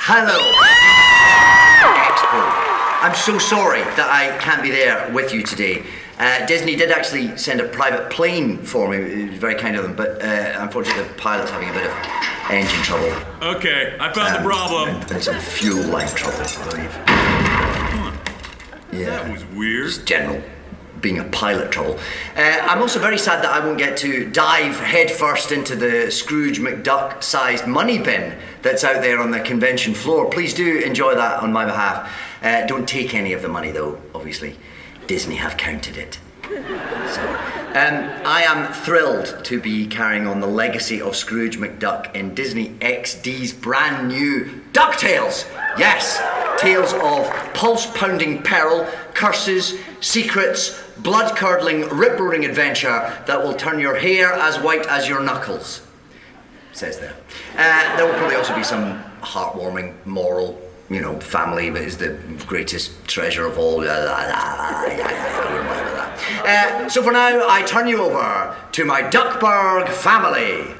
Hello, Expo. I'm so sorry that I can't be there with you today. Disney did actually send a private plane for me. It was very kind of them, but unfortunately the pilot's having a bit of engine trouble. Okay, I found the problem. And some fuel line trouble, I believe. Yeah. That was weird. Just general being a pilot trouble. I'm also very sad that I won't get to dive headfirst into the Scrooge Mcduck sized money bin that's out there on the convention floor. Please do enjoy that on my behalf. Don't take any of the money though, obviously. Disney have counted it. I am thrilled to be carrying on the legacy of Scrooge McDuck in Disney XD's brand new Ducktales. Yes, tales of pulse-pounding peril, curses, secrets, blood-curdling, rip-roaring adventure that will turn your hair as white as your knuckles. Says there. There will probably also be some heartwarming, moral, family is the greatest treasure of all. So for now, I turn you over to my Duckburg family.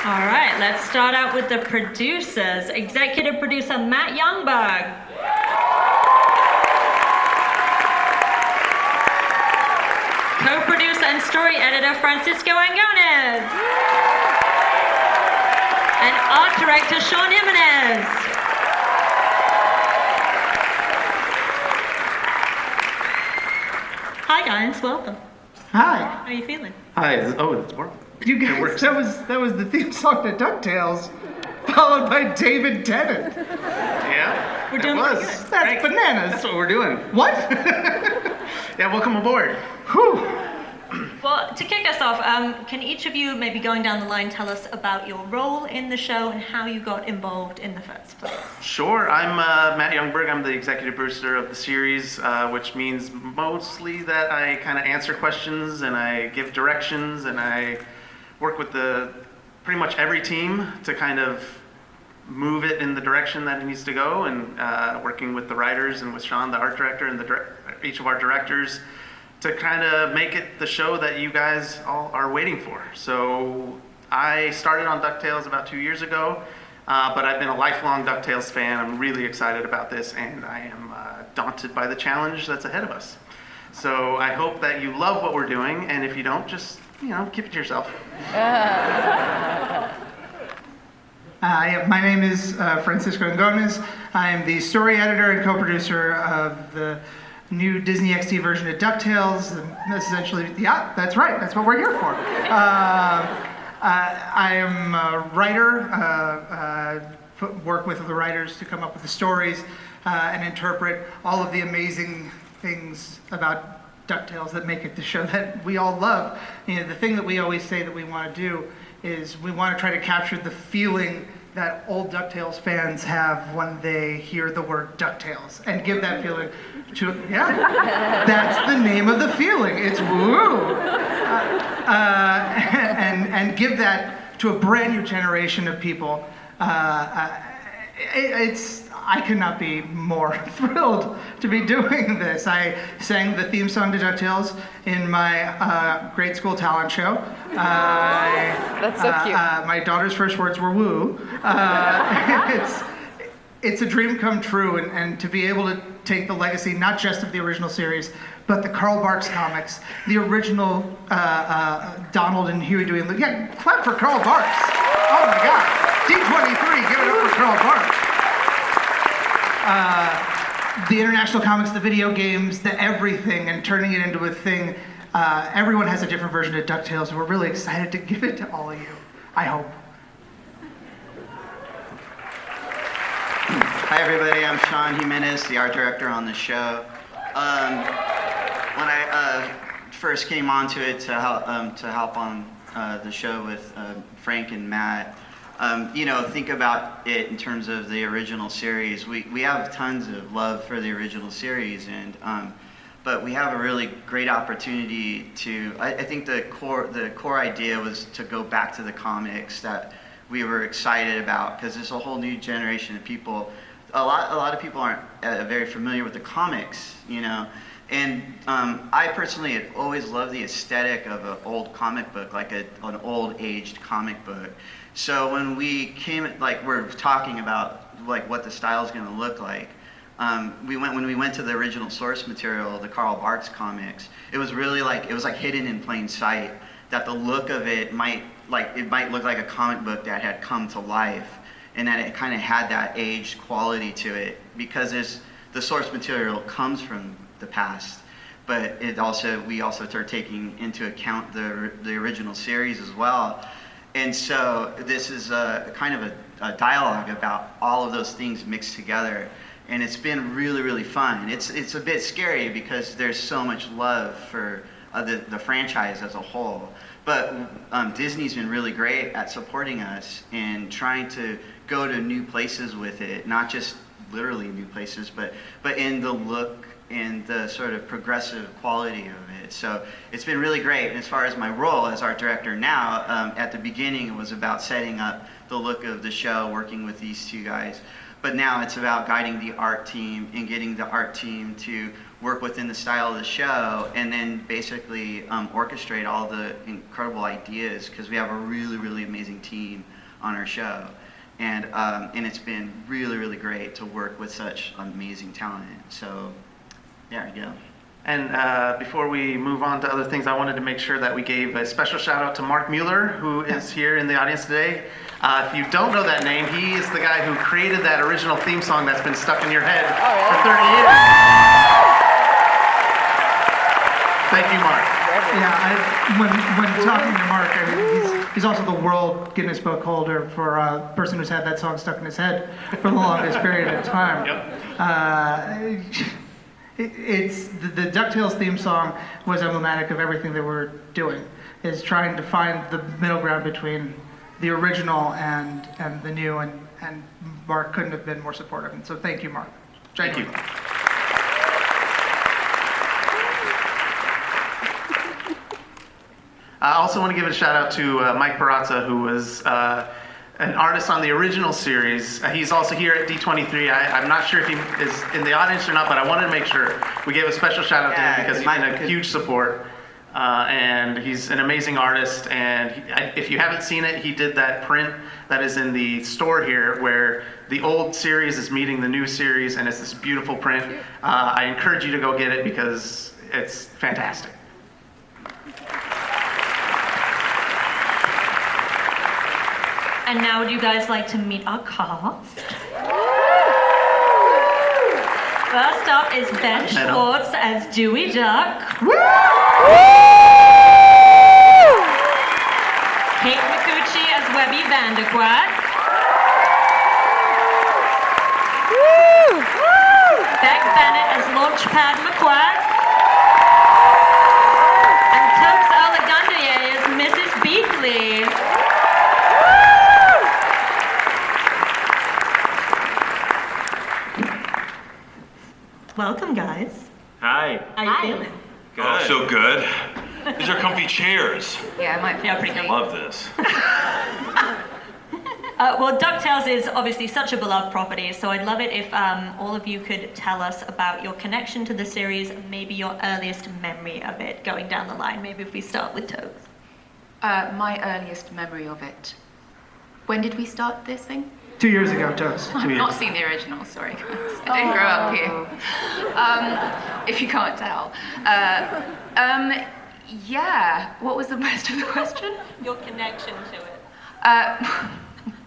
All right, let's start out with the producers. Executive producer Matt Youngberg. Co-producer and story editor Francisco Angones. And art director Sean Jimenez. Hi guys, welcome. Hi. How are you feeling? Hi. Oh, it's wonderful. You guys, that was the theme song to Ducktales, followed by David Tennant. Yeah, We're doing pretty good. That's bananas. That's what we're doing. What? Yeah, welcome aboard. Whew. Well, to kick us off, can each of you, maybe going down the line, tell us about your role in the show and how you got involved in the first place? Sure, I'm Matt Youngberg. I'm the executive producer of the series, which means mostly that I kind of answer questions and I give directions and I work with pretty much every team to kind of move it in the direction that it needs to go, and working with the writers and with Sean, the art director, and each of our directors to kind of make it the show that you guys all are waiting for. So I started on DuckTales about 2 years ago, but I've been a lifelong DuckTales fan. I'm really excited about this, and I am daunted by the challenge that's ahead of us. So I hope that you love what we're doing, and if you don't, just, keep it to yourself. My name is Francisco Angones. I am the story editor and co-producer of the new Disney XD version of DuckTales. That's essentially, yeah, that's right. That's what we're here for. I am a writer, work with the writers to come up with the stories and interpret all of the amazing things about DuckTales that make it the show that we all love. The thing that we always say that we want to do is we want to try to capture the feeling that old DuckTales fans have when they hear the word DuckTales, and give that feeling to, that's the name of the feeling. It's woo. And give that to a brand new generation of people. I could not be more thrilled to be doing this. I sang the theme song to DuckTales in my grade school talent show. That's so cute. My daughter's first words were woo. It's a dream come true, and to be able to take the legacy, not just of the original series, but the Carl Barks comics, the original Donald and Huey doing, clap for Carl Barks. Oh my God. D23, give it up for Carl Barks. The international comics, the video games, the everything, and turning it into a thing. Everyone has a different version of DuckTales, and we're really excited to give it to all of you, I hope. Hi everybody, I'm Sean Jimenez, the art director on the show. When I first came onto it to help on the show with Frank and Matt, think about it in terms of the original series. We have tons of love for the original series, but we have a really great opportunity to. I think the core idea was to go back to the comics that we were excited about, because there's a whole new generation of people. A lot of people aren't very familiar with the comics, And I personally had always loved the aesthetic of an old comic book, like an old aged comic book. So when we came, like we're talking about like what the style is going to look like, when we went to the original source material, the Karl Barks comics, it was really like, it was like hidden in plain sight, that the look of it might look like a comic book that had come to life, and that it kind of had that aged quality to it, because the source material comes from the past, but we also start taking into account the original series as well. And so this is a kind of a dialogue about all of those things mixed together, and it's been really, really fun. It's a bit scary because there's so much love for the franchise as a whole, but Disney's been really great at supporting us and trying to go to new places with it, not just literally new places, but in the look and the sort of progressive quality of it. So it's been really great. And as far as my role as art director now, at the beginning it was about setting up the look of the show, working with these two guys. But now it's about guiding the art team and getting the art team to work within the style of the show, and then basically orchestrate all the incredible ideas, because we have a really, really amazing team on our show. And it's been really, really great to work with such amazing talent. So there you go. And before we move on to other things, I wanted to make sure that we gave a special shout out to Mark Muller, who is here in the audience today. If you don't know that name, he is the guy who created that original theme song that's been stuck in your head for 30 years. Thank you, Mark. Yeah, when talking to Mark, I mean, he's also the world Guinness Book holder for a person who's had that song stuck in his head for the longest period of time. Yep. It's the DuckTales theme song was emblematic of everything that we're doing, is trying to find the middle ground between the original and the new, and Mark couldn't have been more supportive, and so thank you, Mark. Thank you. I also want to give a shout out to Mike Piazza, who was an artist on the original series. He's also here at D23. I'm not sure if he is in the audience or not, but I wanted to make sure we gave a special shout out to him because he's been a huge support. And he's an amazing artist. And if you haven't seen it, he did that print that is in the store here where the old series is meeting the new series, and it's this beautiful print. I encourage you to go get it because it's fantastic. And now would you guys like to meet our cast? First up is Ben Schwartz as Dewey Duck. Kate Micucci as Webby Vanderquack. Beck Bennett as Launchpad McQuack. And Toks Olagundoye as Mrs. Beakley. Welcome, guys. Hi. How you feeling? Good. Oh, so good. These are comfy chairs. Yeah, I might feel pretty asleep. I love this. Well, DuckTales is obviously such a beloved property, so I'd love it if all of you could tell us about your connection to the series, and maybe your earliest memory of it, going down the line. Maybe if we start with Toks. My earliest memory of it. When did we start this thing? 2 years ago, Toks. I've not seen the original, sorry guys. I didn't grow up here. If you can't tell. Yeah, what was the rest of the question? Your connection to it.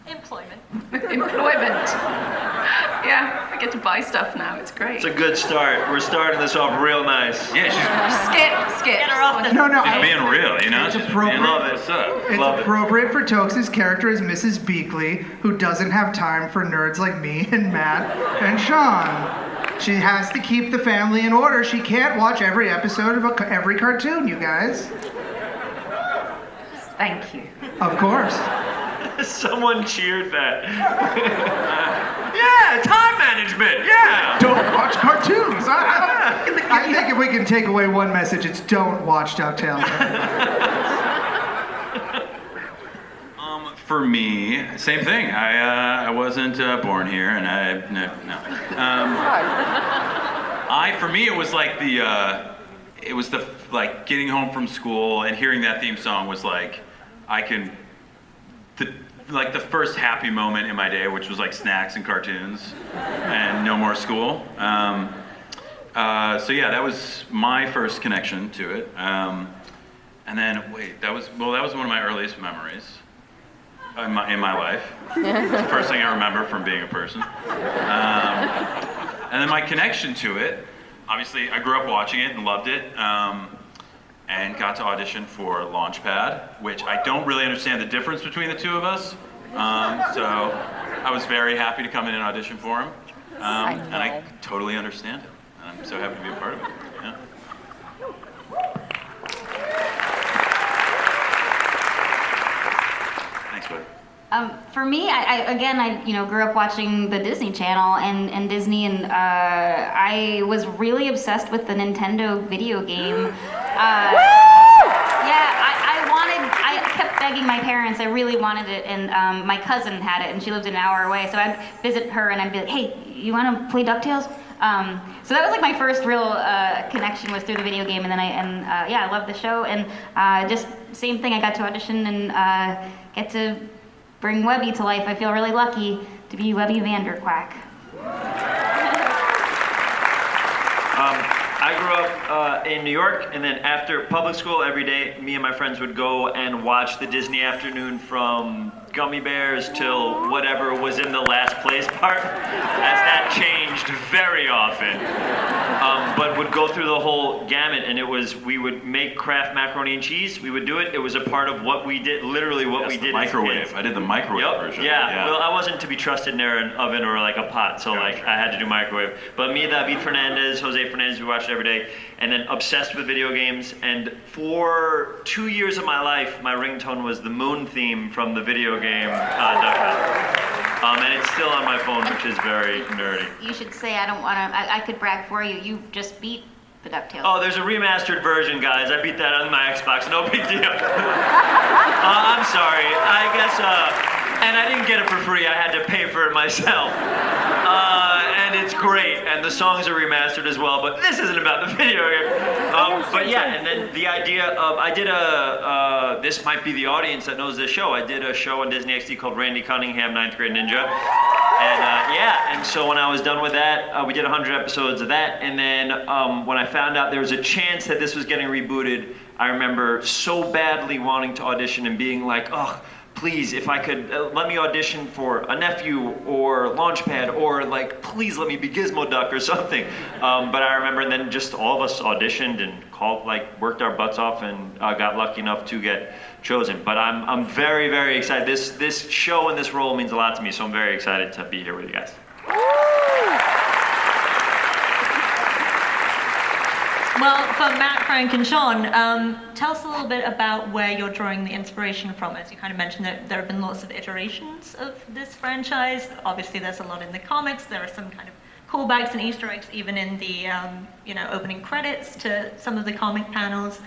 Employment. Employment. Yeah, I get to buy stuff now, it's great. It's a good start. We're starting this off real nice. Yeah, Skip. Get her off the... No, she's being real, you know? It's She's appropriate. being love it. What's up? It's Love it. appropriate for Toks' character as Mrs. Beakley, who doesn't have time for nerds like me and Matt and Sean. She has to keep the family in order. She can't watch every episode of every cartoon, you guys. Thank you. Of course. Someone cheered that. Yeah, time management. Yeah. Don't watch cartoons. I think if we can take away one message, it's don't watch DuckTales. For me, same thing. I wasn't born here, and For me, it was like like getting home from school and hearing that theme song was like, the first happy moment in my day, which was like snacks and cartoons and no more school. So yeah, that was my first connection to it. And then, that was one of my earliest memories in my life. It's the first thing I remember from being a person. And then my connection to it, obviously I grew up watching it and loved it, and got to audition for Launchpad, which I don't really understand the difference between the two of us. So I was very happy to come in and audition for him, and I totally understand it. I'm so happy to be a part of it. Yeah. Thanks, bud. For me, I grew up watching the Disney Channel and Disney, and I was really obsessed with the Nintendo video game. I kept begging my parents, I really wanted it, and my cousin had it, and she lived an hour away, so I'd visit her and I'd be like, hey, you want to play DuckTales? So that was like my first real connection was through the video game, and then I loved the show, and just same thing, I got to audition and get to bring Webby to life. I feel really lucky to be Webby Vanderquack. I grew up in New York, and then after public school every day, me and my friends would go and watch the Disney afternoon from Gummy Bears till whatever was in the last place part, as that changed very often. But would go through the whole gamut, and we would make Kraft macaroni and cheese. We would do it. It was a part of what we did, literally what we did. Microwave. As kids. I did the microwave version. Yeah. Well, I wasn't to be trusted near an oven or like a pot, so like I had to do microwave. But me, David Fernandez, Jose Fernandez, we watched it every day, and then obsessed with video games. And for 2 years of my life, my ringtone was the Moon theme from the video game Ducktales. And it's still on my phone, which is very nerdy. You should say I could brag for you. You just beat the DuckTales. Oh, there's a remastered version, guys. I beat that on my Xbox. No big deal. I'm sorry. I guess, and I didn't get it for free. I had to pay for it myself. And it's great. And the songs are remastered as well. But this isn't about the video game. But yeah, and then the idea of, I did this might be the audience that knows this show. I did a show on Disney XD called Randy Cunningham, 9th Grade Ninja. And so when I was done with that, we did 100 episodes of that. And then when I found out there was a chance that this was getting rebooted, I remember so badly wanting to audition and being like, oh, please, if I could, let me audition for a nephew or Launchpad, or like, please let me be Gizmo Duck or something. But I remember, and then just all of us auditioned and worked our butts off, and got lucky enough to get chosen. But I'm very, very excited. This show and this role means a lot to me, so I'm very excited to be here with you guys. Well, for Matt, Frank, and Sean, tell us a little bit about where you're drawing the inspiration from. As you kind of mentioned, that there have been lots of iterations of this franchise. Obviously, there's a lot in the comics. There are some kind of callbacks and Easter eggs even in the opening credits to some of the comic panels.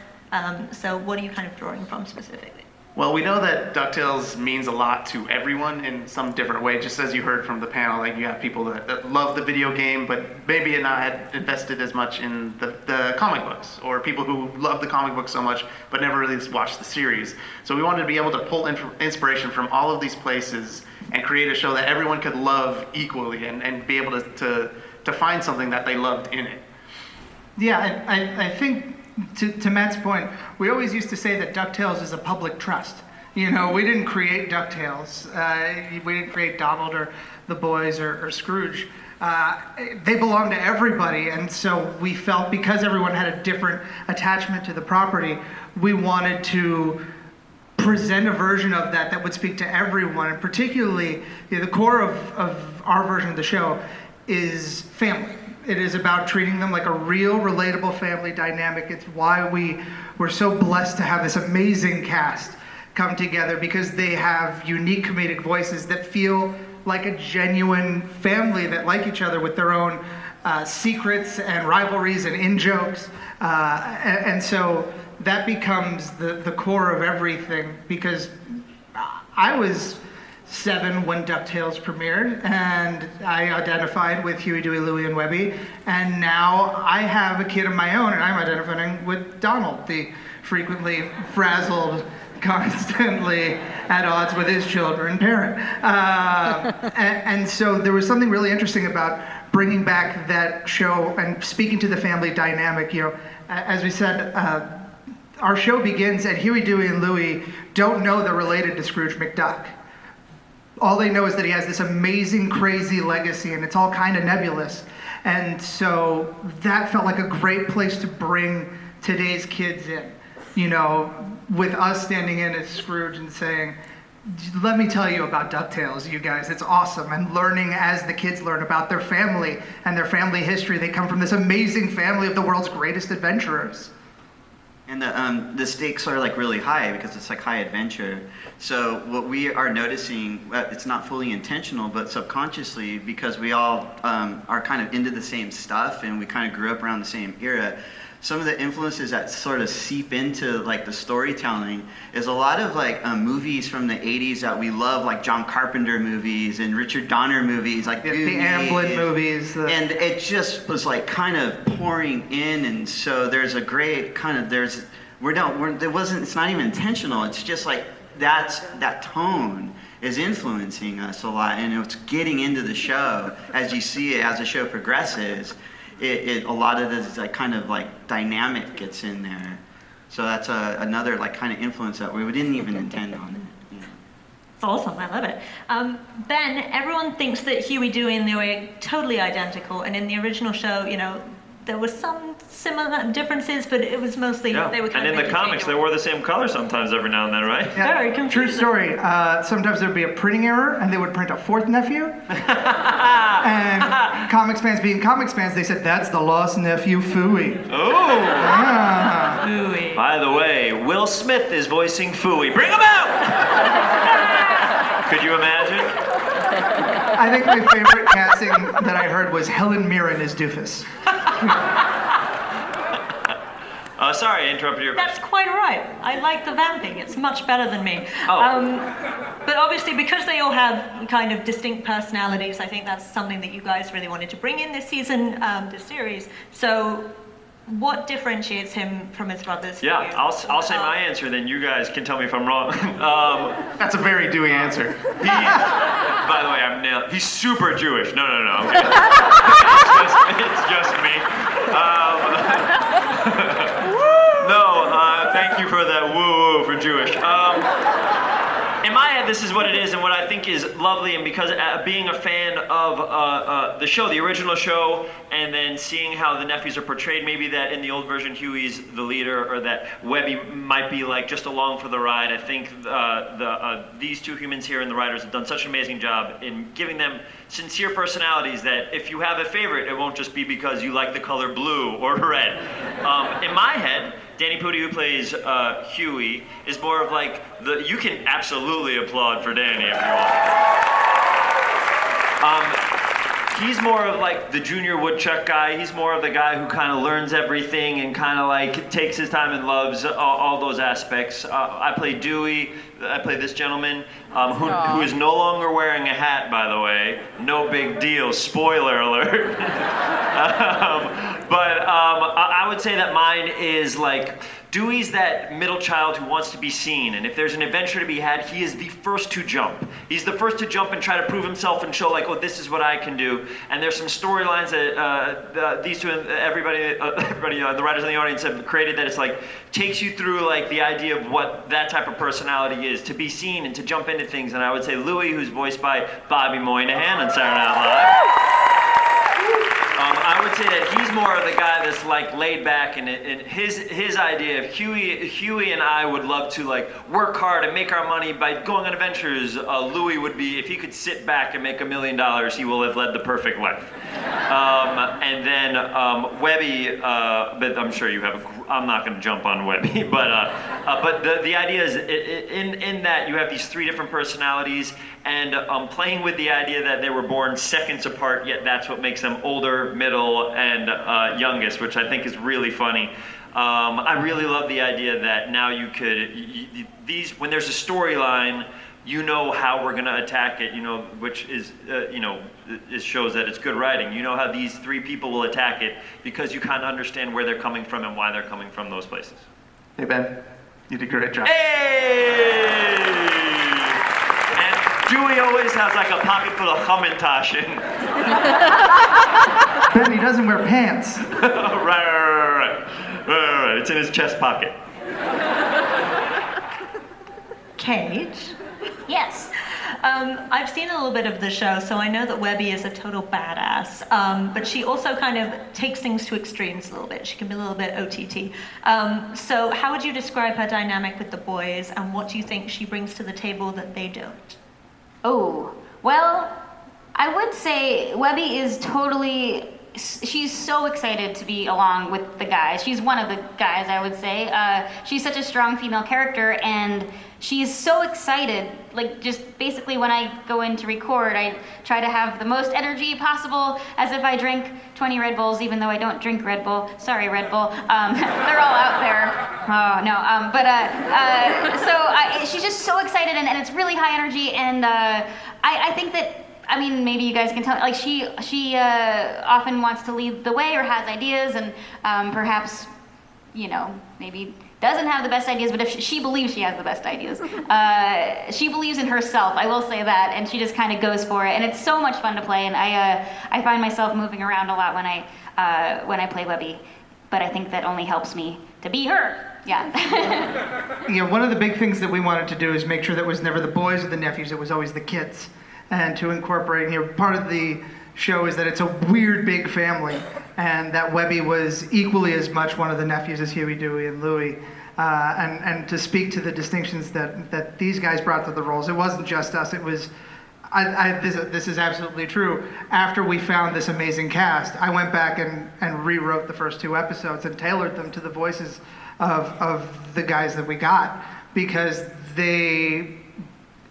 So what are you kind of drawing from specifically? Well, we know that DuckTales means a lot to everyone in some different way, just as you heard from the panel. Like, you have people that love the video game, but maybe not had invested as much in the comic books, or people who love the comic books so much, but never really watched the series. So we wanted to be able to pull inspiration from all of these places and create a show that everyone could love equally, and be able to find something that they loved in it. Yeah, I think, to Matt's point, we always used to say that DuckTales is a public trust. We didn't create DuckTales. We didn't create Donald or the boys or Scrooge. They belong to everybody, and so we felt, because everyone had a different attachment to the property, we wanted to present a version of that would speak to everyone, and particularly the core of our version of the show is family. It is about treating them like a real, relatable family dynamic. It's why we're so blessed to have this amazing cast come together, because they have unique comedic voices that feel like a genuine family that like each other, with their own secrets and rivalries and in-jokes. And so that becomes the core of everything, because I was 7 when DuckTales premiered, and I identified with Huey, Dewey, Louie, and Webby. And now I have a kid of my own, and I'm identifying with Donald, the frequently frazzled, constantly at odds with his children parent. And so there was something really interesting about bringing back that show and speaking to the family dynamic. You know, as we said, our show begins, and Huey, Dewey, and Louie don't know they're related to Scrooge McDuck. All they know is that he has this amazing, crazy legacy, and it's all kind of nebulous. And so that felt like a great place to bring today's kids in. You know, with us standing in as Scrooge and saying, let me tell you about DuckTales, you guys. It's awesome. And learning as the kids learn about their family and their family history. They come from this amazing family of the world's greatest adventurers. And the stakes are like really high because it's like high adventure. So what we are noticing, it's not fully intentional, but subconsciously, because we all are kind of into the same stuff and we kind of grew up around the same era. Some of the influences that sort of seep into like the storytelling is a lot of like movies from the 80s that we love, like John Carpenter movies and Richard Donner movies, like the Amblin movies. And it just was like kind of pouring in, and so there's a great kind of it's not even intentional. It's just like that tone is influencing us a lot, and it's getting into the show as you see it as the show progresses. A lot of this like kind of like dynamic gets in there, so that's another like kind of influence that we didn't even intend on it. Yeah. It's awesome, I love it. Ben, everyone thinks that Huey, Dewey, and Louie are totally identical, and in the original show, you know, there were some similar differences, but it was mostly they were kind of. And in the comics, they wore the same color sometimes every now and then, right? Yeah, very confusing. True story. Sometimes there'd be a printing error, and they would print a fourth nephew. And comics fans being comics fans, they said, that's the lost nephew, Fooey. Oh! Yeah. Fooey. By the way, Will Smith is voicing Fooey. Bring him out! Could you imagine? I think my favorite casting that I heard was Helen Mirren as Doofus. Sorry, I interrupted your question. That's quite all right. I like the vamping. It's much better than me. Oh. But obviously, because they all have kind of distinct personalities, I think that's something that you guys really wanted to bring in this season, this series. So, what differentiates him from his brothers? For Yeah, you? I'll say my answer, then you guys can tell me if I'm wrong. That's a very Dewey answer. By the way, I'm nailed. He's super Jewish. No. Okay. it's just me. Thank you for that woo for Jewish. In my head, this is what it is, and what I think is lovely, and because being a fan of the show, the original show, and then seeing how the nephews are portrayed, maybe that in the old version Huey's the leader, or that Webby might be like just along for the ride. I think these two humans here and the writers have done such an amazing job in giving them sincere personalities that if you have a favorite, it won't just be because you like the color blue or red. In my head, Danny Pudi, who plays Huey, is more of like you can absolutely applaud for Danny if you want. He's more of like the junior woodchuck guy. He's more of the guy who kind of learns everything and kind of like takes his time and loves all those aspects. I play Dewey. I play this gentleman who is no longer wearing a hat, by the way. No big deal. Spoiler alert. But I would say that mine is like Dewey's that middle child who wants to be seen, and if there's an adventure to be had, he is the first to jump. He's the first to jump and try to prove himself and show like, oh, this is what I can do. And there's some storylines that these two, everybody, the writers in the audience have created that it's like takes you through like the idea of what that type of personality is, to be seen and to jump into things. And I would say Louie, who's voiced by Bobby Moynihan on Saturday Night Live. I would say that he's more of the guy that's like laid back, and his idea of Huey and I would love to like work hard and make our money by going on adventures. Louie would be, if he could sit back and make $1 million, he will have led the perfect life. And then Webby, but I'm sure you have. I'm not going to jump on Webby, but the idea is in that you have these three different personalities, and playing with the idea that they were born seconds apart, yet that's what makes them older, middle, and youngest, which I think is really funny. I really love the idea that now you could, when there's a storyline you know how we're gonna attack it, which is, it shows that it's good writing. You know how these three people will attack it because you kind of understand where they're coming from and why they're coming from those places. Hey, Ben, you did a great job. Hey! And Dewey always has like a pocket full of Hamantaschen. Ben, he doesn't wear pants. Right. It's in his chest pocket. Kate? Yes. I've seen a little bit of the show, so I know that Webby is a total badass, but she also kind of takes things to extremes a little bit. She can be a little bit OTT. So how would you describe her dynamic with the boys, and what do you think she brings to the table that they don't? Oh, well, I would say Webby is she's so excited to be along with the guys. She's one of the guys, I would say. She's such a strong female character, and she's so excited. Like, just basically when I go in to record, I try to have the most energy possible, as if I drank 20 Red Bulls, even though I don't drink Red Bull. Sorry, Red Bull. They're all out there. Oh, no. She's just so excited, and it's really high energy, and I think that, I mean, maybe you guys can tell, like, she often wants to lead the way or has ideas, and perhaps, maybe doesn't have the best ideas, but if she believes she has the best ideas. She believes in herself, I will say that, and she just kind of goes for it, and it's so much fun to play, and I find myself moving around a lot when I play Webby, but I think that only helps me to be her. Yeah. One of the big things that we wanted to do is make sure that it was never the boys or the nephews, it was always the kids. And to incorporate, part of the show is that it's a weird big family, and that Webby was equally as much one of the nephews as Huey, Dewey, and Louie. And to speak to the distinctions that these guys brought to the roles, it wasn't just us, it was, this is absolutely true. After we found this amazing cast, I went back and rewrote the first 2 episodes and tailored them to the voices of the guys that we got, because they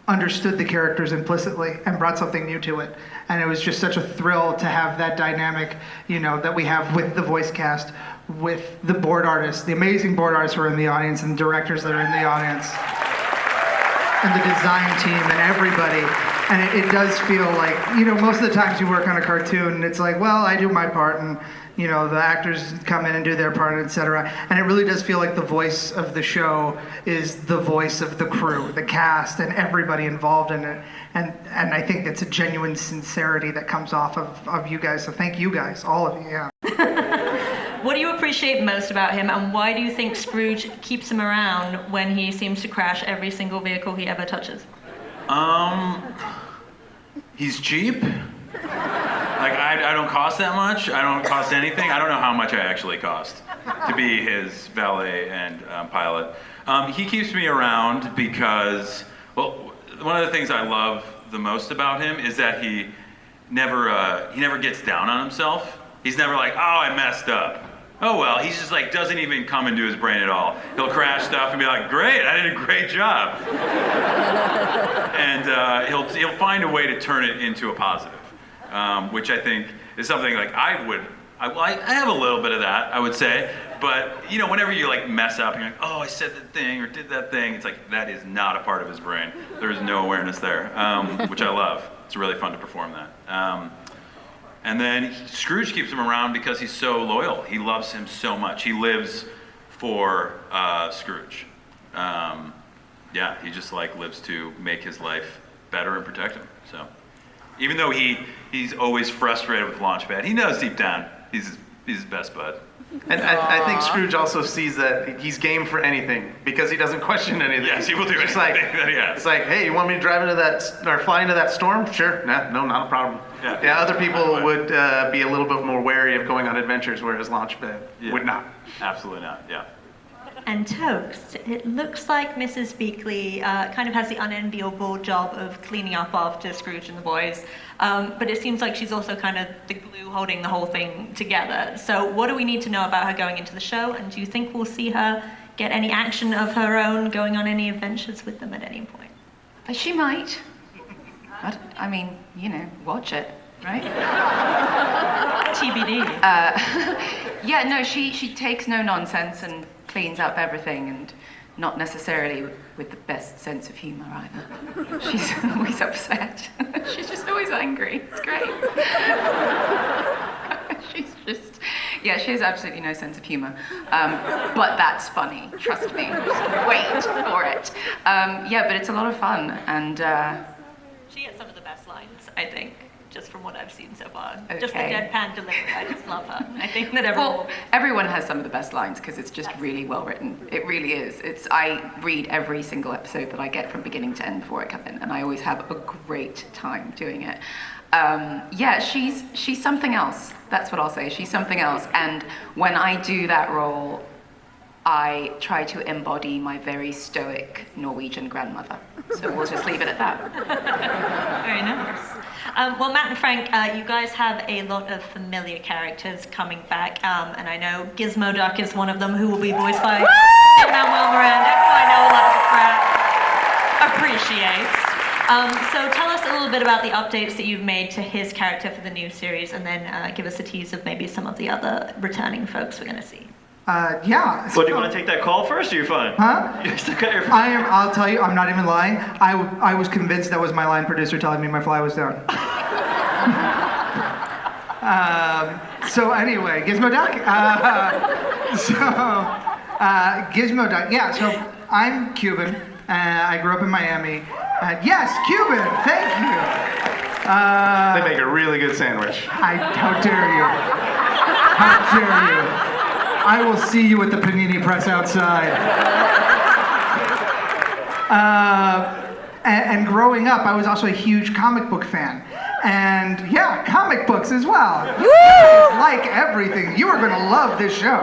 understood the characters implicitly and brought something new to it. And it was just such a thrill to have that dynamic, that we have with the voice cast, with the board artists, the amazing board artists who are in the audience, and directors that are in the audience, and the design team and everybody. And it does feel like, most of the times you work on a cartoon and it's like, well, I do my part, and the actors come in and do their part, etc. And it really does feel like the voice of the show is the voice of the crew, the cast, and everybody involved in it. And I think it's a genuine sincerity that comes off of you guys. So thank you guys, all of you, yeah. What do you appreciate most about him, and why do you think Scrooge keeps him around when he seems to crash every single vehicle he ever touches? He's cheap. Like, I don't cost that much. I don't cost anything. I don't know how much I actually cost to be his valet and pilot. He keeps me around because, well, one of the things I love the most about him is that he never gets down on himself. He's never like, oh, I messed up. Oh, well, he's just like, doesn't even come into his brain at all. He'll crash stuff and be like, great, I did a great job. And he'll find a way to turn it into a positive, which I think is something like I have a little bit of that, I would say. But, whenever you like mess up and you're like, oh, I said that thing or did that thing, it's like, that is not a part of his brain. There's no awareness there, which I love. It's really fun to perform that. And then Scrooge keeps him around because he's so loyal. He loves him so much. He lives for Scrooge. He just lives to make his life better and protect him. So even though he's always frustrated with Launchpad, he knows deep down he's his best bud. And I think Scrooge also sees that he's game for anything because he doesn't question anything. Yes, he will do anything. It's like, hey, you want me to drive into that or fly into that storm? Sure. No, not a problem. Yeah, other people would be a little bit more wary of going on adventures, whereas Launchpad would not. Absolutely not. Yeah. And Toks, it looks like Mrs. Beakley kind of has the unenviable job of cleaning up after Scrooge and the boys, but it seems like she's also kind of the glue holding the whole thing together. So what do we need to know about her going into the show, and do you think we'll see her get any action of her own, going on any adventures with them at any point? She might. I mean, watch it, right? TBD. She takes no nonsense and cleans up everything and not necessarily with the best sense of humor either. She's always upset. She's just always angry. It's great. She's just, yeah, she has absolutely no sense of humor. But that's funny, trust me. Just wait for it. Yeah, but it's a lot of fun, and She has some of the best lines, I think, just from what I've seen so far. Okay. Just the deadpan delivery, I just love her. I think that everyone has some of the best lines because it's just really well written. It really is. I read every single episode that I get from beginning to end before I come in, and I always have a great time doing it. Yeah, she's something else. That's what I'll say. She's something else. And when I do that role, I try to embody my very stoic Norwegian grandmother. So we'll just leave it at that. Very nice. Well, Matt and Frank, you guys have a lot of familiar characters coming back, and I know Gizmo Duck is one of them, who will be voiced by Lin-Manuel Miranda, who I know a lot of the crowd appreciates. So tell us a little bit about the updates that you've made to his character for the new series, and then give us a tease of maybe some of the other returning folks we're going to see. Yeah. Well, do you want to take that call first, or you're fine? Huh? You still got your... I'll tell you, I'm not even lying. I was convinced that was my line producer telling me my fly was down. So anyway, Gizmo Duck. Gizmo Duck. Yeah, so I'm Cuban. I grew up in Miami. Yes, Cuban. Thank you. They make a really good sandwich. How dare you? How dare you? I will see you at the panini press outside. And growing up, I was also a huge comic book fan. And yeah, comic books as well. It's like everything. You are going to love this show.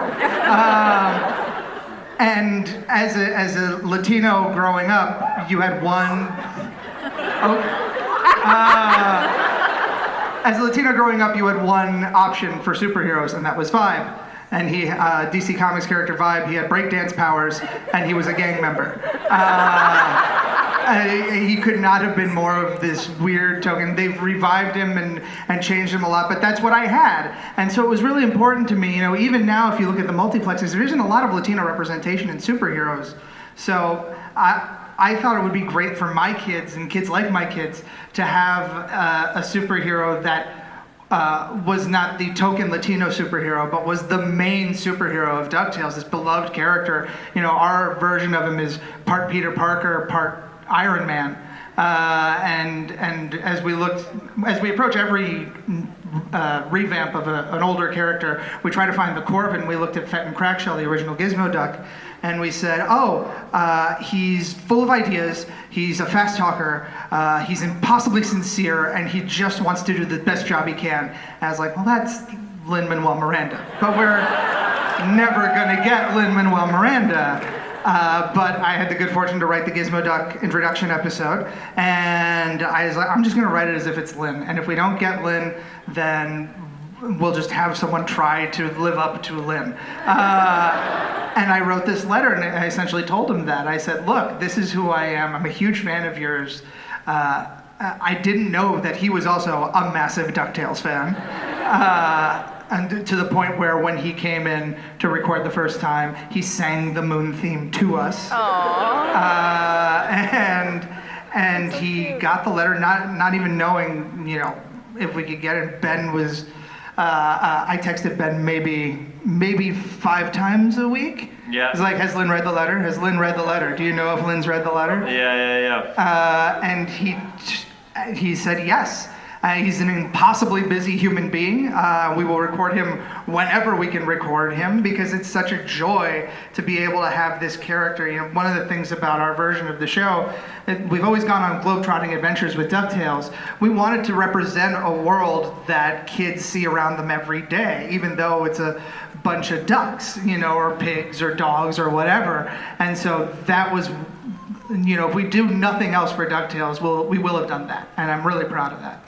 And as a Latino growing up, you had one... as a Latino growing up, you had one option for superheroes, and that was Vibe. And he, DC Comics character Vibe, he had breakdance powers, and he was a gang member. He could not have been more of this weird token. They've revived him and changed him a lot, but that's what I had. And so it was really important to me, even now if you look at the multiplexes, there isn't a lot of Latino representation in superheroes. So I thought it would be great for my kids and kids like my kids to have a superhero that was not the token Latino superhero, but was the main superhero of DuckTales, this beloved character. Our version of him is part Peter Parker, part Iron Man. And as we approach every revamp of an older character, we try to find the core of it, and we looked at Fett and Crackshell, the original Gizmo Duck, and we said, he's full of ideas, he's a fast talker, he's impossibly sincere, and he just wants to do the best job he can. And I was like, well, that's Lin-Manuel Miranda. But we're never gonna get Lin-Manuel Miranda. But I had the good fortune to write the Gizmo Duck introduction episode, and I was like, I'm just gonna write it as if it's Lin, and if we don't get Lin, then we'll just have someone try to live up to Lin. And I wrote this letter, and I essentially told him that. I said, look, this is who I am. I'm a huge fan of yours. I didn't know that he was also a massive DuckTales fan. And to the point where when he came in to record the first time, he sang the Moon theme to us. And he got the letter, not even knowing, if we could get it. Ben was, I texted Ben maybe 5 times a week. Yeah. It's like, has Lin read the letter? Has Lin read the letter? Do you know if Lin's read the letter? Yeah. And he said yes. He's an impossibly busy human being. We will record him whenever we can record him because it's such a joy to be able to have this character. One of the things about our version of the show, we've always gone on globe-trotting adventures with DuckTales. We wanted to represent a world that kids see around them every day, even though it's a bunch of ducks, or pigs or dogs or whatever. And so that was, if we do nothing else for DuckTales, we will have done that. And I'm really proud of that.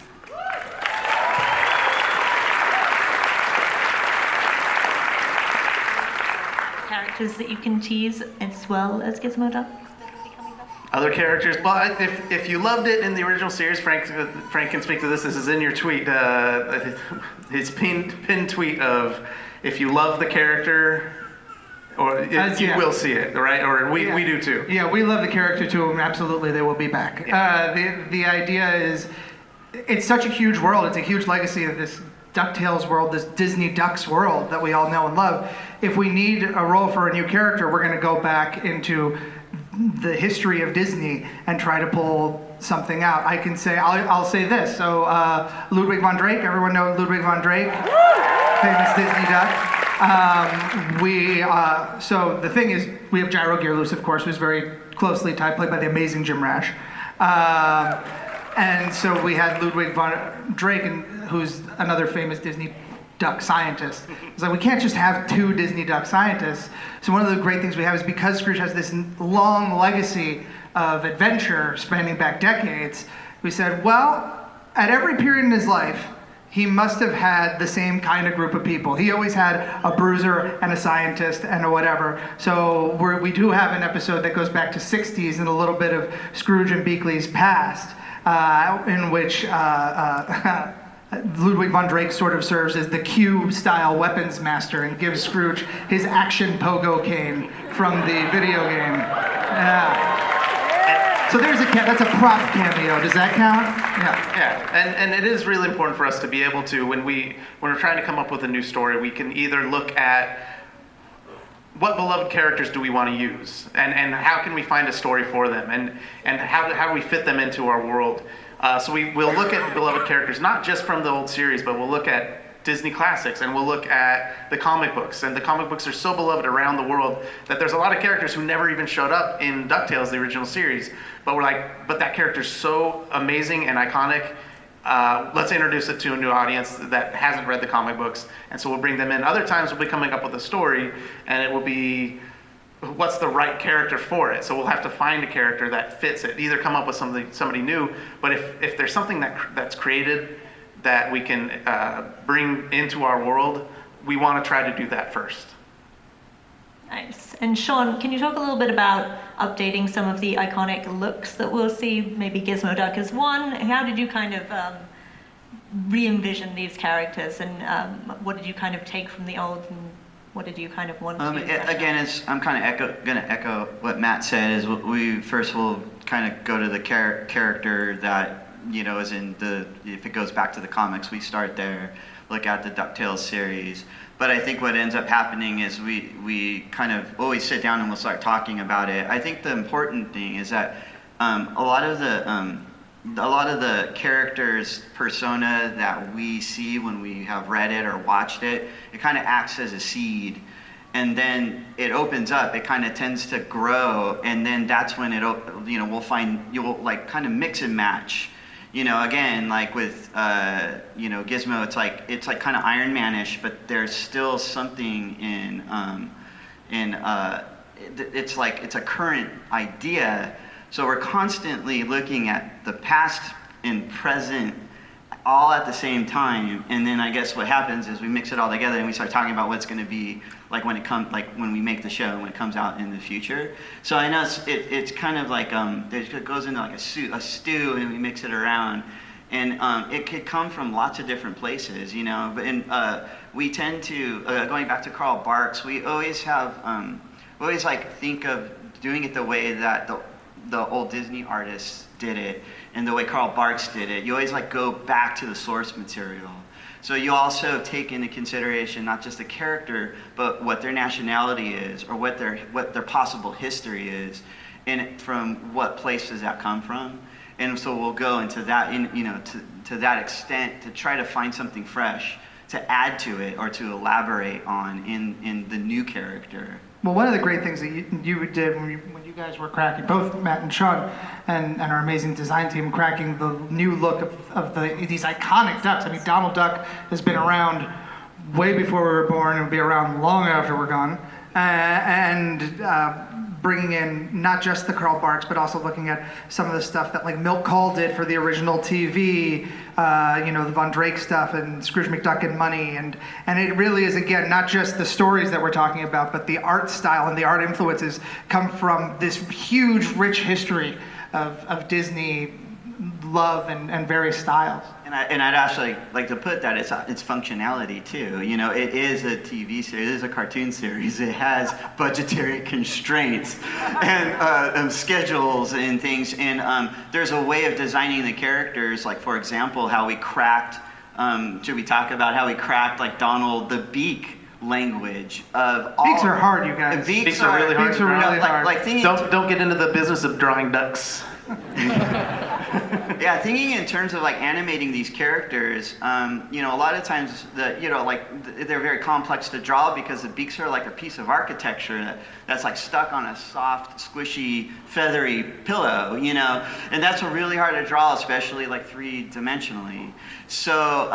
Characters that you can tease as well as Gizmo Duck? Other characters, well, if you loved it in the original series, Frank can speak to this. This is in your tweet, his pinned tweet of, if you love the character, Or Yeah. you will see it, right? Or we do too. Yeah, we love the character too, and absolutely they will be back. The idea is, it's such a huge world. It's a huge legacy of this DuckTales world, this Disney Ducks world that we all know and love. If we need a role for a new character, we're going to go back into the history of Disney and try to pull something out. I can say, I'll say this. So Ludwig Von Drake, everyone know Ludwig Von Drake, famous Disney Duck. So the thing is, we have Gyro Gearloose, of course, who's very closely tied, played by the amazing Jim Rash. And so we had Ludwig Von Drake, who's another famous Disney duck scientist. It's like, we can't just have two Disney duck scientists. So one of the great things we have is, because Scrooge has this long legacy of adventure spanning back decades, we said, well, at every period in his life, he must have had the same kind of group of people. He always had a bruiser and a scientist and a whatever. So we do have an episode that goes back to 60s and a little bit of Scrooge and Beakley's past, in which Ludwig Von Drake sort of serves as the Cube-style weapons master and gives Scrooge his action pogo cane from the video game. Yeah. So that's a prop cameo. Does that count? Yeah. Yeah, and it is really important for us to be able to, when we're trying to come up with a new story, we can either look at what beloved characters do we want to use, and how can we find a story for them, and how do we fit them into our world. So we'll look at beloved characters, not just from the old series, but we'll look at Disney classics, and we'll look at the comic books. And the comic books are so beloved around the world that there's a lot of characters who never even showed up in DuckTales, the original series. But we're like, but that character's so amazing and iconic. Let's introduce it to a new audience that hasn't read the comic books. And so we'll bring them in. Other times we'll be coming up with a story, and it will be, what's the right character for it? So we'll have to find a character that fits it. Either come up with somebody new, but if there's something that's created that we can bring into our world, we want to try to do that first. Nice. And Sean, can you talk a little bit about updating some of the iconic looks that we'll see? Maybe Gizmo Duck is one. How did you kind of re-envision these characters, and what did you kind of take from the old, and what did you kind of want to again, I'm kind of going to echo what Matt said. Is we first will kind of go to the character that, you know, is in if it goes back to the comics, we start there, look at the DuckTales series. But I think what ends up happening is we kind of always sit down and we'll start talking about it. I think the important thing is that a lot of the characters' persona that we see when we have read it or watched it, it kind of acts as a seed. And then it opens up, it kind of tends to grow, and then that's when you'll like kind of mix and match. You know, again, like with Gizmo, it's like kind of Iron Man-ish, but there's still something it's like it's a current idea. So we're constantly looking at the past and present all at the same time, and then I guess what happens is we mix it all together and we start talking about what's going to be like when we make the show and when it comes out in the future. So I know it's kind of like it goes into like a stew, and we mix it around, and it could come from lots of different places, you know. But we tend to going back to Carl Barks, we always think of doing it the way that the old Disney artists did it, and the way Carl Barks did it. You always go back to the source material. So you also take into consideration not just the character, but what their nationality is, or what their possible history is, and from what place does that come from. And so we'll go into that, to that extent, to try to find something fresh to add to it or to elaborate on in the new character. Well, one of the great things that you did when you guys were cracking, both Matt and Sean and our amazing design team, cracking the new look of these iconic ducks. I mean, Donald Duck has been around way before we were born and will be around long after we're gone. Bringing in not just the Carl Barks, but also looking at some of the stuff that Milt Call did for the original TV, the Von Drake stuff and Scrooge McDuck and Money, and it really is, again, not just the stories that we're talking about, but the art style and the art influences come from this huge, rich history of Disney love and various styles. And I'd actually like to put that it's functionality too. You know, it is a TV series, it is a cartoon series. It has budgetary constraints and schedules and things. And there's a way of designing the characters. Like for example, how we cracked. Should we talk about how we cracked like Donald the Beak language of all? Beaks are hard, you guys. Beaks are really hard. Beaks are really hard. Like thinking, Don't get into the business of drawing ducks. Yeah, thinking in terms of like animating these characters, you know, a lot of times they're very complex to draw because the beaks are like a piece of architecture that's like stuck on a soft, squishy, feathery pillow, you know, and that's really hard to draw, especially like three-dimensionally. So,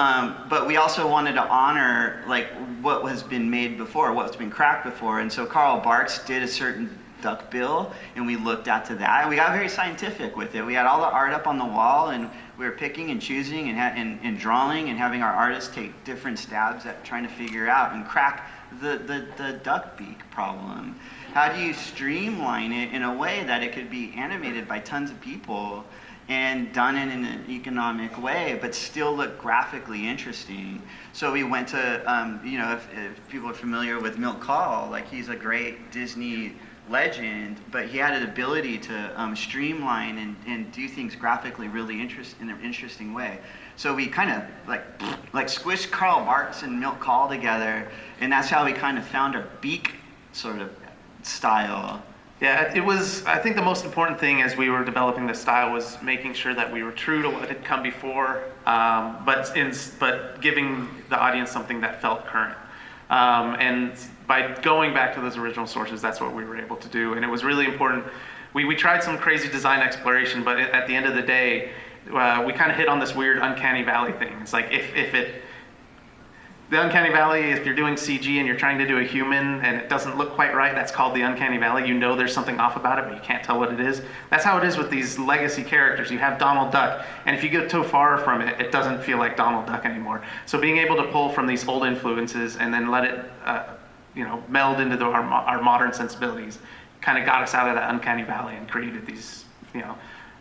but we also wanted to honor like what has been made before, what's been cracked before, and so Carl Barks did a certain duck bill, and we looked at to that, and we got very scientific with it. We had all the art up on the wall, and we were picking and choosing and drawing and having our artists take different stabs at trying to figure out and crack the duck beak problem. How do you streamline it in a way that it could be animated by tons of people and done in an economic way, but still look graphically interesting? So we went to, you know, if people are familiar with Milt Kahl, like he's a great Disney legend, but he had an ability to streamline and do things graphically really in an interesting way. So we kind of like squished Carl Barks and Milt Kahl together, and that's how we kind of found our beak sort of style. Yeah, it was, I think the most important thing as we were developing the style was making sure that we were true to what had come before, but giving the audience something that felt current. And by going back to those original sources, that's what we were able to do. And it was really important. We tried some crazy design exploration, but at the end of the day, we kind of hit on this weird uncanny valley thing. It's like the uncanny valley, if you're doing CG and you're trying to do a human and it doesn't look quite right, that's called the uncanny valley. You know there's something off about it, but you can't tell what it is. That's how it is with these legacy characters. You have Donald Duck, and if you get too far from it, it doesn't feel like Donald Duck anymore. So being able to pull from these old influences and then let it meld into our modern sensibilities kind of got us out of that uncanny valley and created these,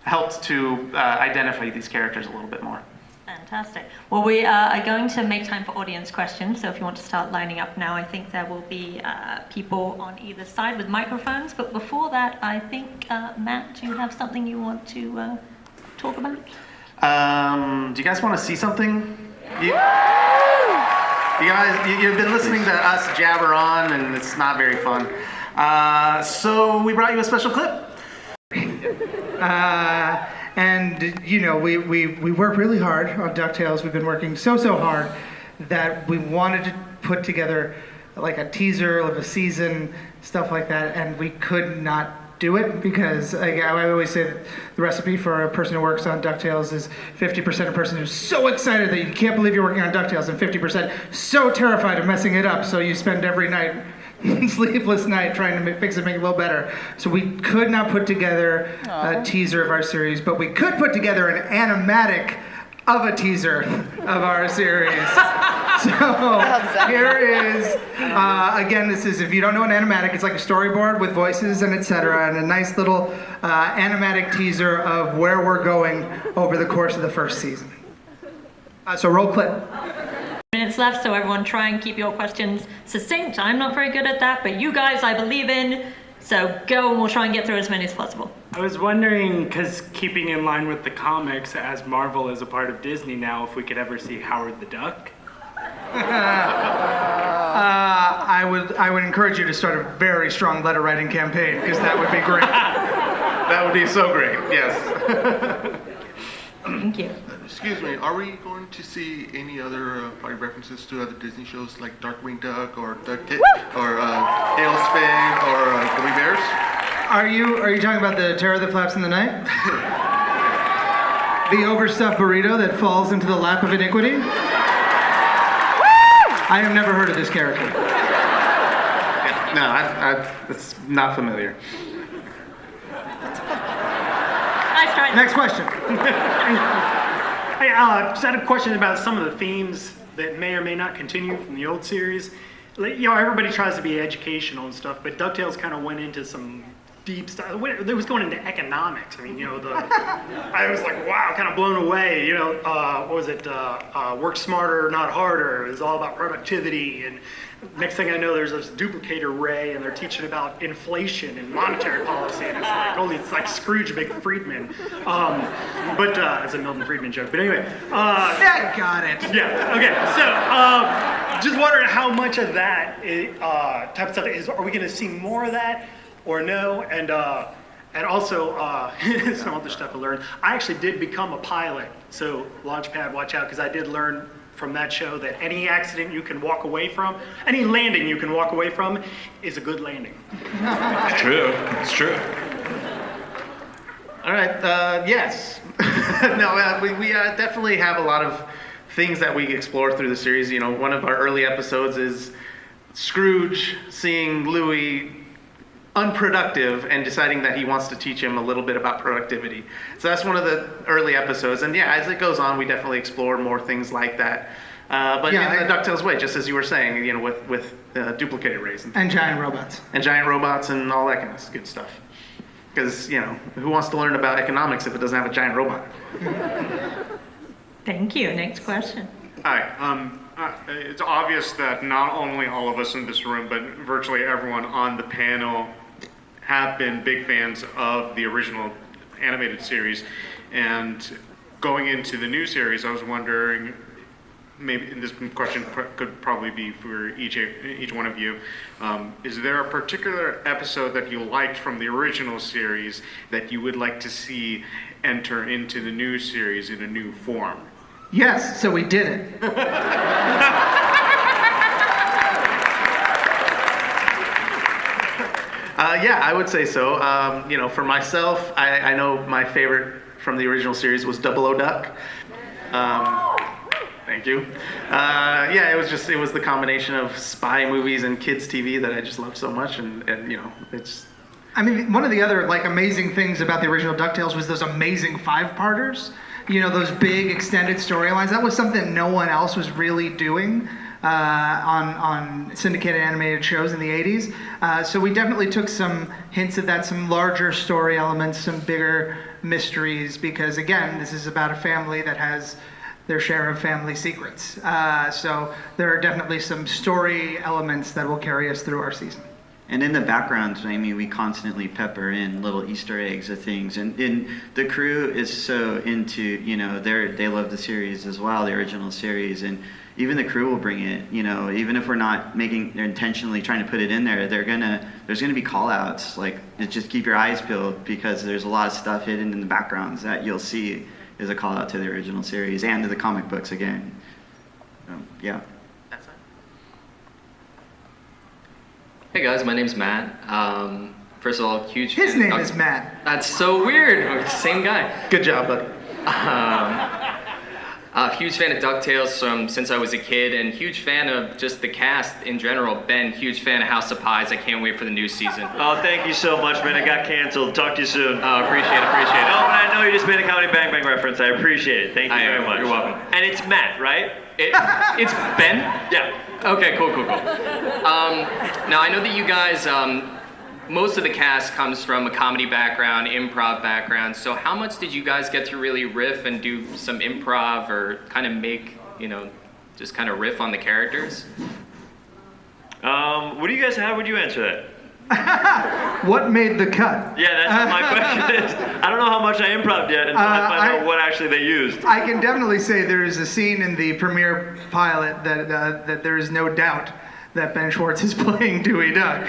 helped to identify these characters a little bit more. Fantastic. Well, we are going to make time for audience questions, so if you want to start lining up now, I think there will be people on either side with microphones, but before that, I think, Matt, do you have something you want to talk about? Do you guys want to see something? You guys, you've been listening to us jabber on, and it's not very fun. So we brought you a special clip. And we work really hard on DuckTales. We've been working so hard that we wanted to put together like a teaser of a season, stuff like that, and we could not do it because I always say that the recipe for a person who works on DuckTales is 50% a person who's so excited that you can't believe you're working on DuckTales, and 50% so terrified of messing it up, so you spend every night, sleepless night, trying to fix it, make it a little better. So we could not put together a teaser of our series, but we could put together an animatic of a teaser of our series. So here is, again, this is, if you don't know an animatic, it's like a storyboard with voices and etc., and a nice little animatic teaser of where we're going over the course of the first season. So roll clip. Minutes left, so everyone try and keep your questions succinct. I'm not very good at that, but you guys I believe in, so go and we'll try and get through as many as possible. I was wondering, because keeping in line with the comics, as Marvel is a part of Disney now, if we could ever see Howard the Duck? I would encourage you to start a very strong letter writing campaign, because that would be great. That would be so great, yes. Thank you. Excuse me, are we going to see any other party references to other Disney shows like Darkwing Duck or or Tailspin or Gummy Bears? Are you talking about the Terror that Flaps in the Night? The overstuffed burrito that falls into the lap of iniquity? I have never heard of this character. No, it's not familiar. Nice try. Next question. Hey, just had a question about some of the themes that may or may not continue from the old series. Everybody tries to be educational and stuff, but DuckTales kind of went into some deep stuff. It was going into economics. I mean, I was like, wow, kind of blown away. What was it? Work smarter, not harder. It was all about productivity. And next thing I know, there's this duplicator ray, and they're teaching about inflation and monetary policy. And it's like Scrooge McFriedman. But it's a Milton Friedman joke. But anyway. Yeah, got it. Yeah. Okay. So just wondering how much of that type of stuff is. Are we going to see more of that? Or no, and also some other stuff I learned. I actually did become a pilot, so Launchpad, watch out, because I did learn from that show that any accident you can walk away from, any landing you can walk away from, is a good landing. It's true. It's true. All right. Yes. No, we definitely have a lot of things that we explore through the series. One of our early episodes is Scrooge seeing Louis unproductive and deciding that he wants to teach him a little bit about productivity. So that's one of the early episodes. And yeah, as it goes on, we definitely explore more things like that. But in the DuckTales way, just as you were saying, with duplicated rays and giant robots. And giant robots and all that kind of good stuff. Because, who wants to learn about economics if it doesn't have a giant robot? Thank you. Next question. Hi. It's obvious that not only all of us in this room, but virtually everyone on the panel have been big fans of the original animated series. And going into the new series, I was wondering, maybe this question could probably be for each one of you. Is there a particular episode that you liked from the original series that you would like to see enter into the new series in a new form? Yes, so we did it. Yeah, I would say so. For myself, I know my favorite from the original series was Double O Duck. Thank you. Yeah, it was the combination of spy movies and kids TV that I just loved so much, and it's. I mean, one of the other amazing things about the original DuckTales was those amazing 5-parters. Those big extended storylines. That was something no one else was really doing on syndicated animated shows in the 80s. So we definitely took some hints of that, some larger story elements, some bigger mysteries, because again, this is about a family that has their share of family secrets. So there are definitely some story elements that will carry us through our season. And in the background, we constantly pepper in little Easter eggs of things. And the crew is so into, they love the series as well, the original series. And even the crew will bring it, even if we're not they're intentionally trying to put it in there, there's going to be call outs. Just keep your eyes peeled, because there's a lot of stuff hidden in the backgrounds that you'll see is a call out to the original series and to the comic books again. Yeah. Hey guys, my name's Matt. First of all, huge His fan name of is Matt. That's so weird. We're the same guy. Good job, buddy. Huge fan of DuckTales since I was a kid, and huge fan of just the cast in general. Ben, huge fan of House of Pies. I can't wait for the new season. Oh, thank you so much, man. It got canceled. Talk to you soon. Appreciate it. No, but I know you just made a Comedy Bang Bang reference. I appreciate it. Thank you very much. You're welcome. And it's Matt, right? It's Ben? Yeah. Okay, cool. Now, I know that you guys, most of the cast comes from a comedy background, improv background, so how much did you guys get to really riff and do some improv or kind of make, just kind of riff on the characters? What do you guys, how would you answer that? What made the cut? Yeah, that's what my question is. I don't know how much I improv'd yet until I find out what actually they used. I can definitely say there is a scene in the premiere pilot that there is no doubt that Ben Schwartz is playing Dewey Duck.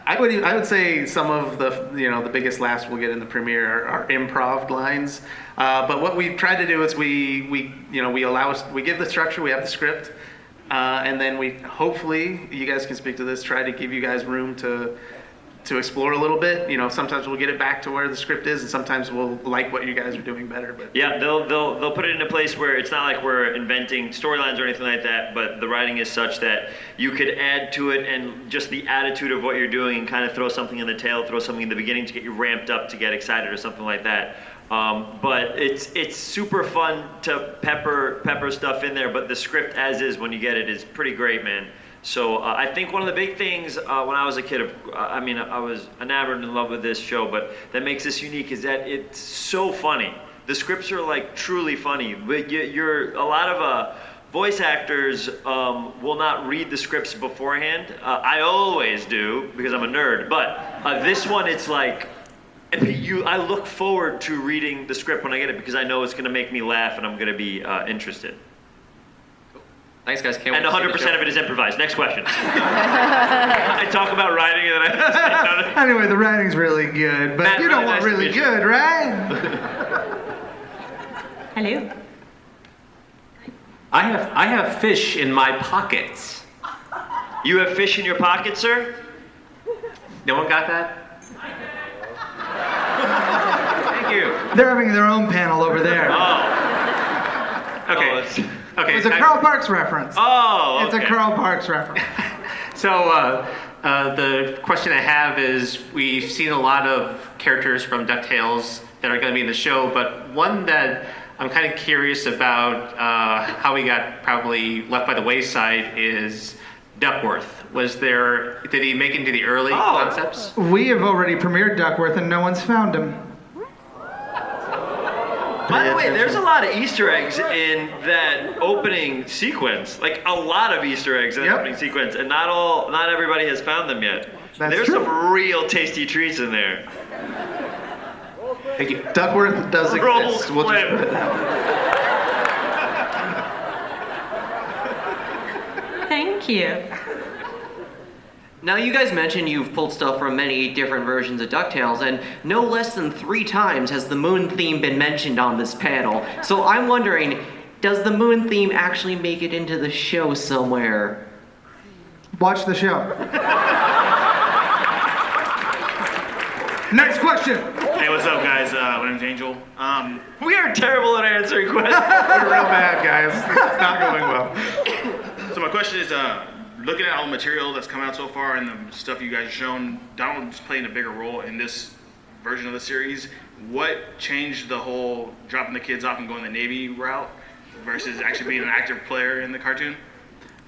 I would say some of the biggest laughs we'll get in the premiere are improv lines. But what we try to do is we give the structure, we have the script. And then we, hopefully, you guys can speak to this, try to give you guys room to explore a little bit. Sometimes we'll get it back to where the script is, and sometimes we'll like what you guys are doing better. But yeah, they'll put it in a place where it's not like we're inventing storylines or anything like that, but the writing is such that you could add to it and just the attitude of what you're doing and kind of throw something in the tail, throw something in the beginning to get you ramped up to get excited or something like that. But it's super fun to pepper stuff in there, but the script as is when you get it is pretty great, man. So I think one of the big things when I was a kid, I was enamored in love with this show, but that makes this unique is that it's so funny. The scripts are like truly funny. But you're a lot of voice actors will not read the scripts beforehand. I always do because I'm a nerd. But this one, it's like I look forward to reading the script when I get it because I know it's going to make me laugh and I'm going to be interested. Thanks, guys. And 100% of it is improvised. Next question. I talk about writing and then I Anyway, the writing's really good, but Matt, you don't really want nice to really meet you. good, right? Hello. I have fish in my pockets. You have fish in your pocket, sir? No one got that? Thank you. They're having their own panel over there. Okay. Okay. It's a Carl Parks reference. Oh, It's a Carl Parks reference. So the question I have is, we've seen a lot of characters from DuckTales that are going to be in the show, but one that I'm kind of curious about how we got probably left by the wayside is Duckworth. Did he make it into the early concepts? We have already premiered Duckworth and no one's found him. By the way, there's a lot of Easter eggs in that opening sequence. Like a lot of Easter eggs in that opening sequence, and not everybody has found them yet. There's some real tasty treats in there. Thank you. Duckworth does exist. We'll just put it Thank you. Now, you guys mentioned you've pulled stuff from many different versions of DuckTales, and no less than 3 times has the moon theme been mentioned on this panel. So I'm wondering, does the moon theme actually make it into the show somewhere? Watch the show. Next question. Hey, what's up, guys? My name's Angel. We are terrible at answering questions. We're real bad, guys. Not going well. So my question is, looking at all the material that's come out so far and the stuff you guys have shown, Donald's playing a bigger role in this version of the series. What changed the whole dropping the kids off and going the Navy route versus actually being an active player in the cartoon?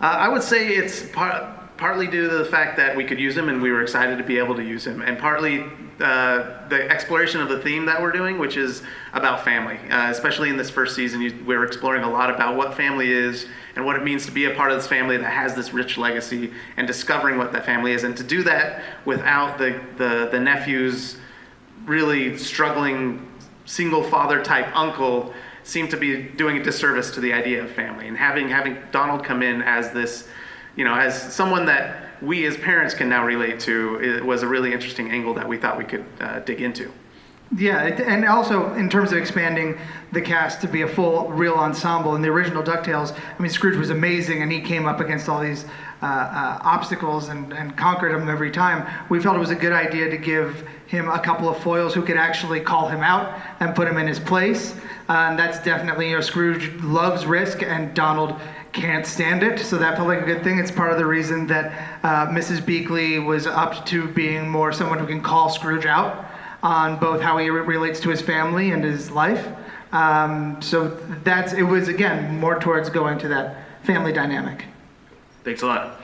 I would say it's partly due to the fact that we could use him and we were excited to be able to use him, and partly the exploration of the theme that we're doing, which is about family. Especially in this first season, we're exploring a lot about what family is and what it means to be a part of this family that has this rich legacy, and discovering what that family is. And to do that without the nephew's really struggling single father type uncle seemed to be doing a disservice to the idea of family. And having Donald come in as this, as someone that we as parents can now relate to, it was a really interesting angle that we thought we could dig into. Yeah, and also in terms of expanding the cast to be a full, real ensemble. In the original DuckTales, Scrooge was amazing, and he came up against all these obstacles and conquered them every time. We felt it was a good idea to give him a couple of foils who could actually call him out and put him in his place. And that's definitely, Scrooge loves risk, and Donald can't stand it, so that felt like a good thing. It's part of the reason that Mrs. Beakley was up to being more someone who can call Scrooge out on both how he relates to his family and his life. So it was, again, more towards going to that family dynamic. Thanks a lot.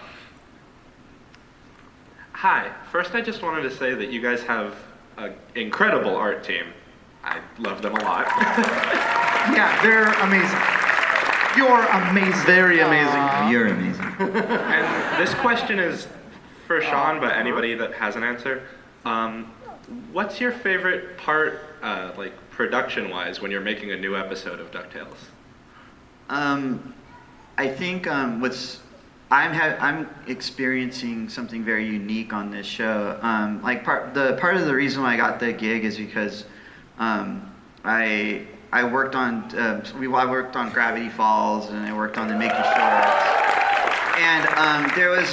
Hi. First, I just wanted to say that you guys have an incredible art team. I love them a lot. Yeah, they're amazing. You're amazing. Very amazing. You're amazing. And this question is for Sean, but anybody that has an answer. What's your favorite part, production-wise, when you're making a new episode of DuckTales? I think I'm experiencing something very unique on this show. Part of the reason why I got the gig is because I worked on I worked on Gravity Falls, and I worked on the Mickey Shorts, and there was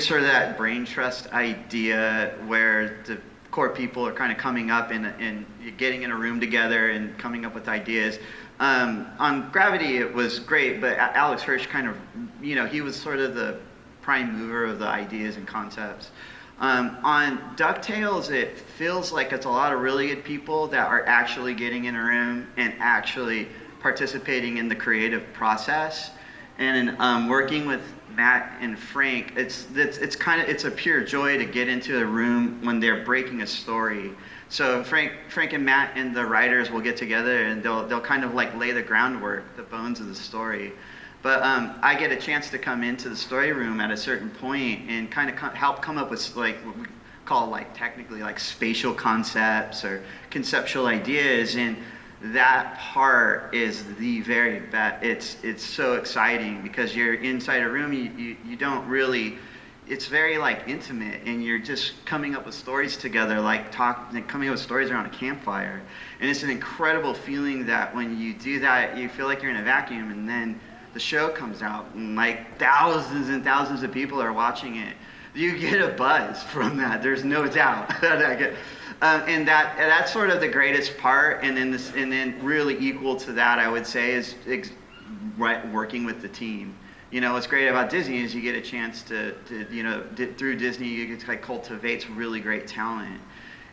sort of that brain trust idea where the core people are kind of coming up and getting in a room together and coming up with ideas. On Gravity, it was great, but Alex Hirsch kind of, he was sort of the prime mover of the ideas and concepts. On DuckTales, it feels like it's a lot of really good people that are actually getting in a room and actually participating in the creative process. And working with Matt and Frank, it's a pure joy to get into a room when they're breaking a story. So Frank and Matt and the writers will get together and they'll kind of like lay the groundwork, the bones of the story. But I get a chance to come into the story room at a certain point and kind of help come up with like what we call like technically like spatial concepts or conceptual ideas, and that part is the very best. It's so exciting because you're inside a room, you don't really, it's very like intimate, and you're just coming up with stories together, coming up with stories around a campfire. And it's an incredible feeling that when you do that, you feel like you're in a vacuum, and then the show comes out and like thousands and thousands of people are watching it. You get a buzz from that. There's no doubt. And that's sort of the greatest part. And then really equal to that, I would say, is working with the team. You know, what's great about Disney is you get a chance to through Disney, you get to like cultivate really great talent.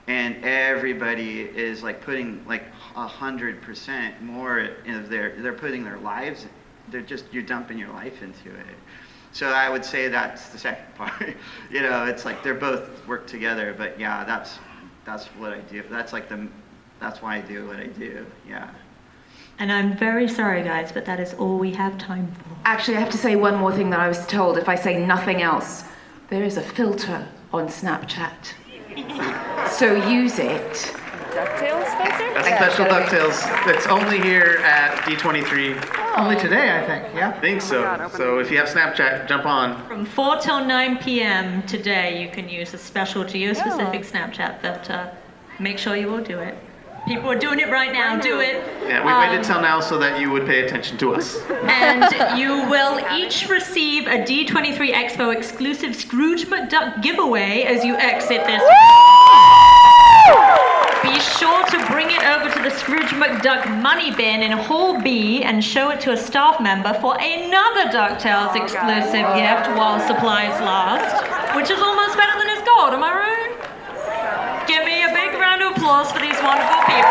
And everybody is like putting like 100% more of they're putting their lives, you're dumping your life into it. So I would say that's the second part. You know, it's like they're both work together, but yeah, that's what I do. That's why I do what I do. Yeah. And I'm very sorry, guys, but that is all we have time for. Actually, I have to say one more thing that I was told. If I say nothing else, there is a filter on Snapchat. So use it. DuckTales filter? A special DuckTales that's only here at D23. Only today, I think, yeah? I think so. So if you have Snapchat, jump on. From 4 till 9 p.m. today, you can use a special geo-specific Snapchat filter. Make sure you all do it. People are doing it right now. Do it. Yeah, we waited till now so that you would pay attention to us. And you will each receive a D23 Expo exclusive Scrooge Mcduck giveaway as you exit this. Be sure to bring it over to the Scrooge Mcduck money bin in Hall B and show it to a staff member for another DuckTales exclusive gift while supplies last, which is almost better than his gold, am I right? Give me a big round of applause for these wonderful people.